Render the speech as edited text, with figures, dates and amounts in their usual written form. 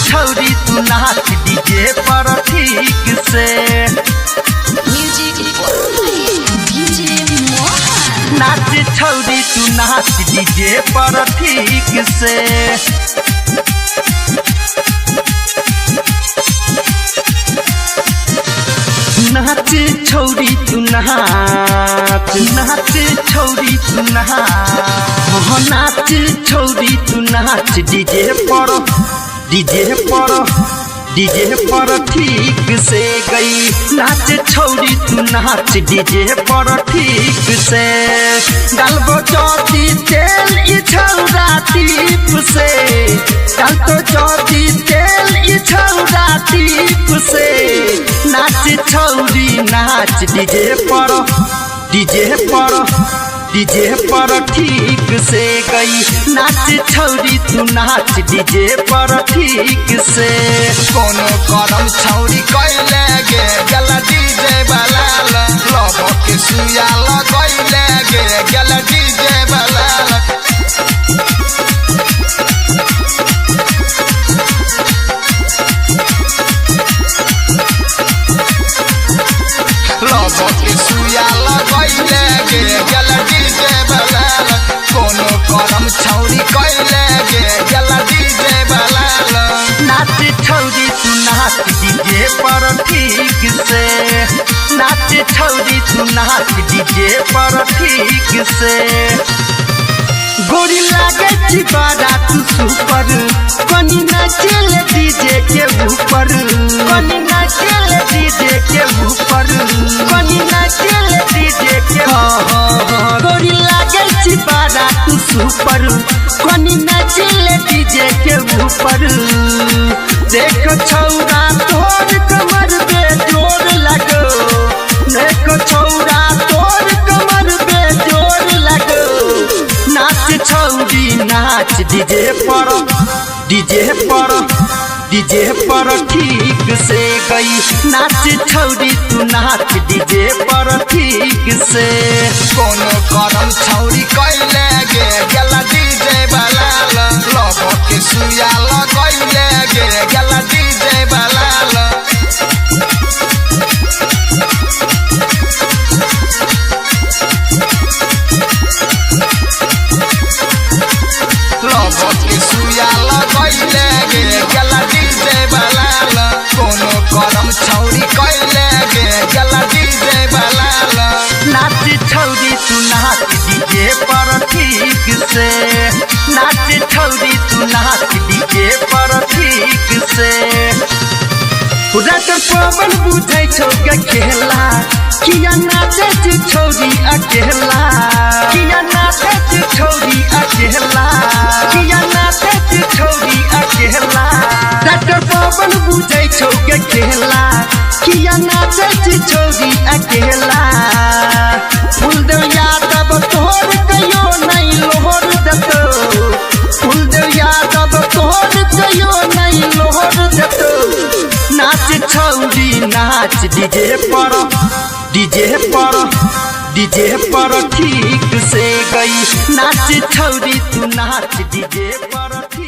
छौरी तू नाच डीजे पर ठीक से। नाच छौरी तू नाच डीजे पर ठीक से। नाच छौरी तू नाच, नाच छौरी तू नाच, नाच छौरी तू नाच डीजे पर, डीजे पर, डीजे पर ठीक से गई। नाच छौरी तू नाच डीजे पर ठीक से। डालबो चौथी तेल ई छौरा टीप से, डाल तो चौथी तेल ई छौरा टीप से। नाच छौरी नाच डीजे पर, डीजे पर, डीजे पर ठीक से गई। नाच छौरी तू नाच डीजे पर ठीक से। कोनो करम छौरी कैले गे गल डीजे बलाल, लभ के सुया लगैले गे गल डीजे बलाल। लभ के सुया लगैले गे गल डीजे बलाल। कोनो करम छौरी कैले गे गल डीजे बलाल। नाच छौरी तू नाच डीजे पर ठीक से। नाच छौरी तू नाच डीजे पर ठीक से। गोरी लागे छी बड़ा तू सुपर, कनी नाचेल डीजे के ऊपर, कनी नाचेल डीजे के ऊपर, कनी नाचेल डीजे के ऊपर। गोरी लागे छी बड़ा तू सुपर, कनी नाचेल डीजे के ऊपर। देख छौरा तोर कमर पे जोर लगो, देख छौरा तोर कमर पे जोर लगो। नाच छौरी नाच डीजे पर, डीजे पर, डीजे पर ठीक से गई। नाच छौरी तू नाच डीजे पर ठीक से। कोनो करम छौरी कैले गे गल डीजे बलाल, लभ के सुया लगैले गे गल डीजे बलाल। लभ के सुया लगैले गे गल डीजे बलाल। कोनो करम छौरी कैले गे गल डीजे बलाल। नाच छौरी तू नाच डीजे पर ठीक से। नाच छौरी तू नाच डीजे पर ठीक से। रात पवन बुझै छौ के खेला, किया नाचे छी छौरी अकेला, किया नाचे छी छौरी अकेला, किया नाचे छी छौरी अकेला। रात पवन बुझै छौ के खेला, किया नाचे छी छौरी अकेला। फूलदेव यादव तोहर कहियो नहीं लोहर देतो, फूलदेव यादव तोहर कहियो नहीं लोहर देतो। नाच छौरी नाच डीजे पर, डीजे पर, डीजे पर ठीक से गई। नाच छौरी तू नाच डीजे पर ठीक